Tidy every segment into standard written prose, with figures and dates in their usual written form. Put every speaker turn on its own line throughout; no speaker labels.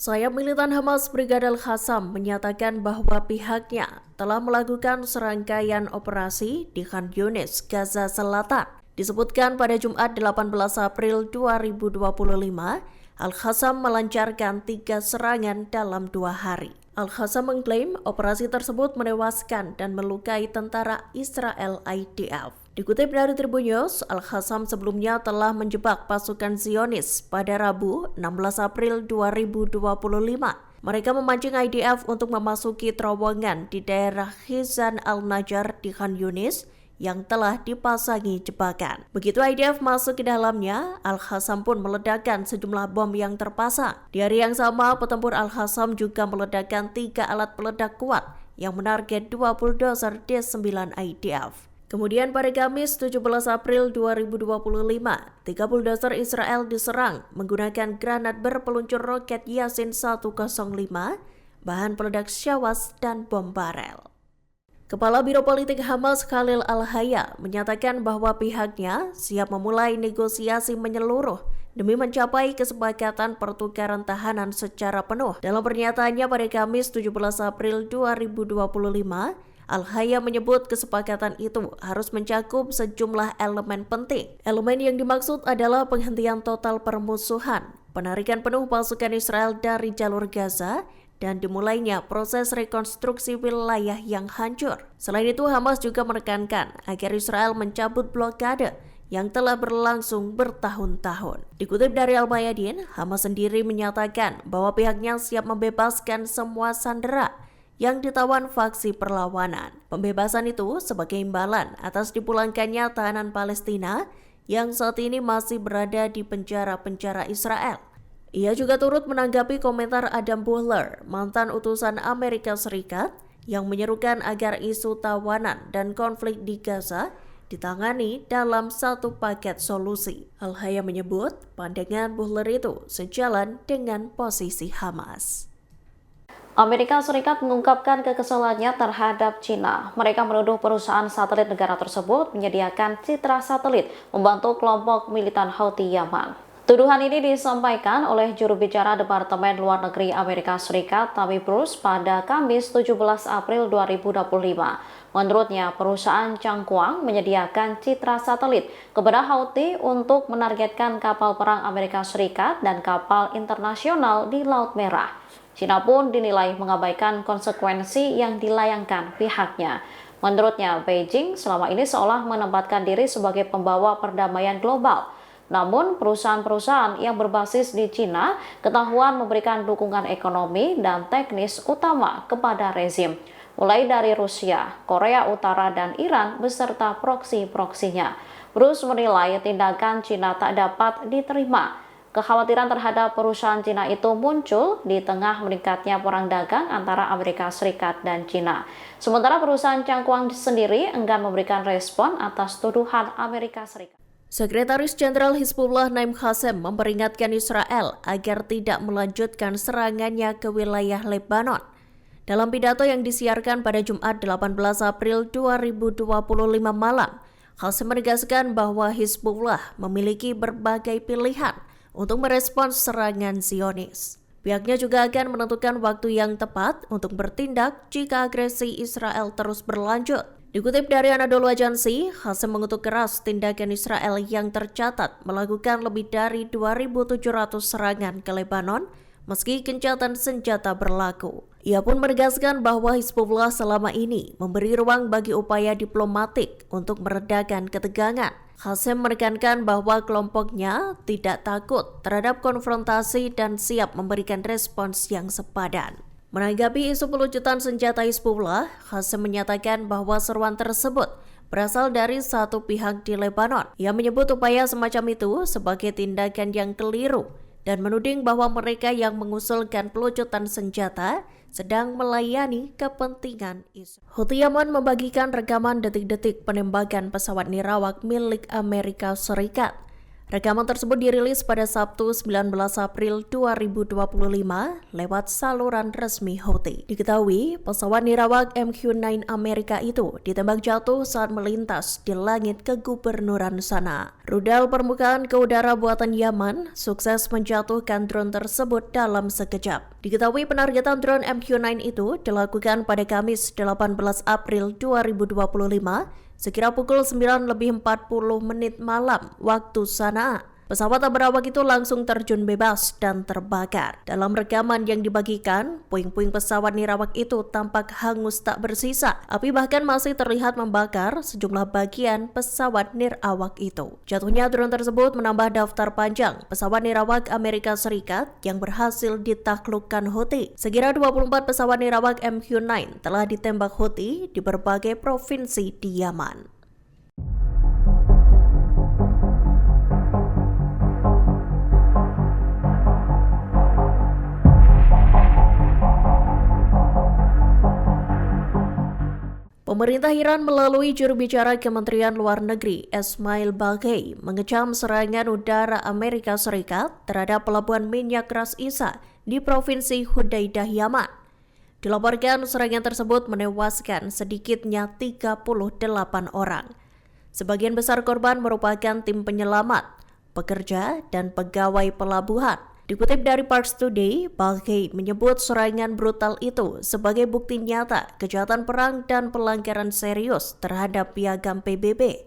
Sayap militan Hamas Brigade Al-Qassam menyatakan bahwa pihaknya telah melakukan serangkaian operasi di Khan Yunis, Gaza Selatan. Disebutkan pada Jumat 18 April 2025, Al-Qassam melancarkan 3 serangan dalam 2 hari. Al-Qassam mengklaim operasi tersebut menewaskan dan melukai tentara Israel IDF. Dikutip dari Tribun News, Al-Qassam sebelumnya telah menjebak pasukan Zionis pada Rabu 16 April 2025. Mereka memancing IDF untuk memasuki terowongan di daerah Khizan al-Najjar di Khan Yunis yang telah dipasangi jebakan. Begitu IDF masuk ke dalamnya, Al-Qassam pun meledakkan sejumlah bom yang terpasang. Di hari yang sama, petempur Al-Qassam juga meledakkan 3 alat peledak kuat yang menarget 2 bulldozer D9 IDF. Kemudian pada Kamis 17 April 2025, 3 bulldozer Israel diserang menggunakan granat berpeluncur roket Yasin 105, bahan peledak Syawas, dan bom barel. Kepala Biro Politik Hamas Khalil Al-Hayya menyatakan bahwa pihaknya siap memulai negosiasi menyeluruh demi mencapai kesepakatan pertukaran tahanan secara penuh. Dalam pernyataannya pada Kamis 17 April 2025, Al-Hayya menyebut kesepakatan itu harus mencakup sejumlah elemen penting. Elemen yang dimaksud adalah penghentian total permusuhan, penarikan penuh pasukan Israel dari jalur Gaza, dan dimulainya proses rekonstruksi wilayah yang hancur. Selain itu, Hamas juga menekankan agar Israel mencabut blokade yang telah berlangsung bertahun-tahun. Dikutip dari Al-Mayadin, Hamas sendiri menyatakan bahwa pihaknya siap membebaskan semua sandera yang ditawan faksi perlawanan. Pembebasan itu sebagai imbalan atas dipulangkannya tahanan Palestina yang saat ini masih berada di penjara-penjara Israel. Ia juga turut menanggapi komentar Adam Boehler, mantan utusan Amerika Serikat, yang menyerukan agar isu tawanan dan konflik di Gaza ditangani dalam satu paket solusi. Al-Hayya menyebut pandangan Boehler itu sejalan dengan posisi Hamas.
Amerika Serikat mengungkapkan kekesalannya terhadap China. Mereka menuduh perusahaan satelit negara tersebut menyediakan citra satelit membantu kelompok militan Houthi Yaman. Tuduhan ini disampaikan oleh juru bicara Departemen Luar Negeri Amerika Serikat, Tammy Bruce, pada Kamis 17 April 2025. Menurutnya, perusahaan Changquang menyediakan citra satelit kepada Houthi untuk menargetkan kapal perang Amerika Serikat dan kapal internasional di Laut Merah. China pun dinilai mengabaikan konsekuensi yang dilayangkan pihaknya. Menurutnya, Beijing selama ini seolah menempatkan diri sebagai pembawa perdamaian global. Namun, perusahaan-perusahaan yang berbasis di China ketahuan memberikan dukungan ekonomi dan teknis utama kepada rezim, mulai dari Rusia, Korea Utara, dan Iran beserta proksi-proksinya. Bruce menilai tindakan China tak dapat diterima. Kekhawatiran terhadap perusahaan Cina itu muncul di tengah meningkatnya perang dagang antara Amerika Serikat dan Cina. Sementara perusahaan Changquang sendiri enggan memberikan respon atas tuduhan Amerika Serikat.
Sekretaris Jenderal Hizbullah Naim Qassem memperingatkan Israel agar tidak melanjutkan serangannya ke wilayah Lebanon. Dalam pidato yang disiarkan pada Jumat 18 April 2025 malam, Qassem menegaskan bahwa Hizbullah memiliki berbagai pilihan untuk merespons serangan Zionis. Pihaknya juga akan menentukan waktu yang tepat untuk bertindak jika agresi Israel terus berlanjut. Dikutip dari Anadolu Agency, Qassem mengutuk keras tindakan Israel yang tercatat melakukan lebih dari 2.700 serangan ke Lebanon meski gencatan senjata berlaku. Ia pun menegaskan bahwa Hizbullah selama ini memberi ruang bagi upaya diplomatik untuk meredakan ketegangan. Qassem menekankan bahwa kelompoknya tidak takut terhadap konfrontasi dan siap memberikan respons yang sepadan. Menanggapi isu pelucutan senjata Hizbullah, Qassem menyatakan bahwa seruan tersebut berasal dari satu pihak di Lebanon. Ia menyebut upaya semacam itu sebagai tindakan yang keliru dan menuding bahwa mereka yang mengusulkan pelucutan senjata sedang melayani kepentingan Israel. Houthi Yaman membagikan rekaman detik-detik penembakan pesawat nirawak milik Amerika Serikat. Rekaman tersebut dirilis pada Sabtu 19 April 2025 lewat saluran resmi Houthi. Diketahui, pesawat nirawak MQ-9 Amerika itu ditembak jatuh saat melintas di langit kegubernuran sana. Rudal permukaan ke udara buatan Yaman sukses menjatuhkan drone tersebut dalam sekejap. Diketahui penargetan drone MQ-9 itu dilakukan pada Kamis 18 April 2025 sekira pukul 9:40 malam waktu sana. Pesawat tak berawak itu langsung terjun bebas dan terbakar. Dalam rekaman yang dibagikan, puing-puing pesawat nirawak itu tampak hangus tak bersisa. Api bahkan masih terlihat membakar sejumlah bagian pesawat nirawak itu. Jatuhnya drone tersebut menambah daftar panjang pesawat nirawak Amerika Serikat yang berhasil ditaklukkan Houthi. Sekira 24 pesawat nirawak MQ-9 telah ditembak Houthi di berbagai provinsi di Yaman. Pemerintah Iran melalui juru bicara Kementerian Luar Negeri Esmail Baghei mengecam serangan udara Amerika Serikat terhadap pelabuhan minyak Ras Isa di Provinsi Hudaidah, Yaman. Dilaporkan serangan tersebut menewaskan sedikitnya 38 orang. Sebagian besar korban merupakan tim penyelamat, pekerja, dan pegawai pelabuhan. Dikutip dari Pars Today, Baghei menyebut serangan brutal itu sebagai bukti nyata kejahatan perang dan pelanggaran serius terhadap piagam PBB.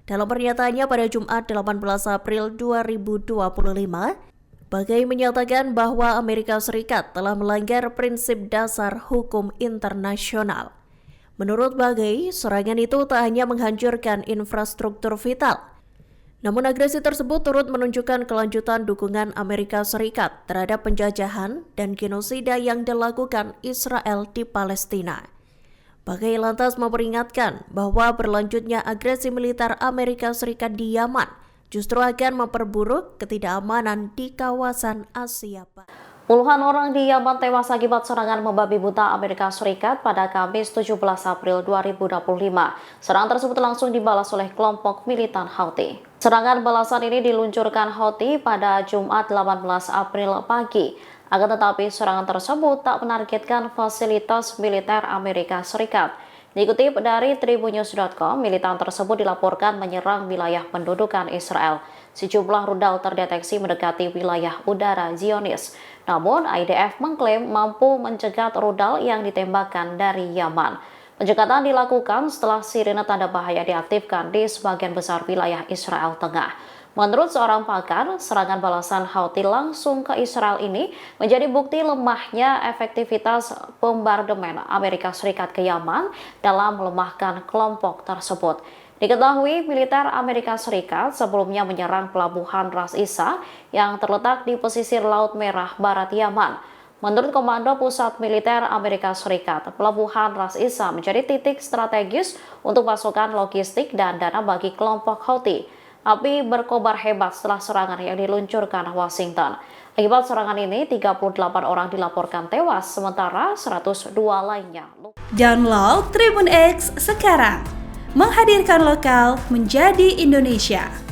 Dalam pernyataannya pada Jumat 18 April 2025, Baghei menyatakan bahwa Amerika Serikat telah melanggar prinsip dasar hukum internasional. Menurut Baghei, serangan itu tak hanya menghancurkan infrastruktur vital, namun agresi tersebut turut menunjukkan kelanjutan dukungan Amerika Serikat terhadap penjajahan dan genosida yang dilakukan Israel di Palestina. Baghei lantas memperingatkan bahwa berlanjutnya agresi militer Amerika Serikat di Yaman justru akan memperburuk ketidakamanan di kawasan Asia Barat.
Puluhan orang di Yaman tewas akibat serangan membabi buta Amerika Serikat pada Kamis 17 April 2025. Serangan tersebut langsung dibalas oleh kelompok militan Houthi. Serangan balasan ini diluncurkan Houthi pada Jumat 18 April pagi. Akan tetapi serangan tersebut tak menargetkan fasilitas militer Amerika Serikat. Dikutip dari Tribunnews.com, militan tersebut dilaporkan menyerang wilayah pendudukan Israel. Sejumlah rudal terdeteksi mendekati wilayah udara Zionis. Namun, IDF mengklaim mampu mencegat rudal yang ditembakkan dari Yaman. Pencegatan dilakukan setelah sirine tanda bahaya diaktifkan di sebagian besar wilayah Israel Tengah. Menurut seorang pakar, serangan balasan Houthi langsung ke Israel ini menjadi bukti lemahnya efektivitas bombardemen Amerika Serikat ke Yaman dalam melemahkan kelompok tersebut. Diketahui militer Amerika Serikat sebelumnya menyerang pelabuhan Ras Isa yang terletak di pesisir Laut Merah Barat Yaman. Menurut Komando Pusat Militer Amerika Serikat, pelabuhan Ras Isa menjadi titik strategis untuk pasokan logistik dan dana bagi kelompok Houthi. Api berkobar hebat setelah serangan yang diluncurkan Washington. Akibat serangan ini, 38 orang dilaporkan tewas, sementara 102 lainnya.
Download Tribun X sekarang, menghadirkan lokal menjadi Indonesia.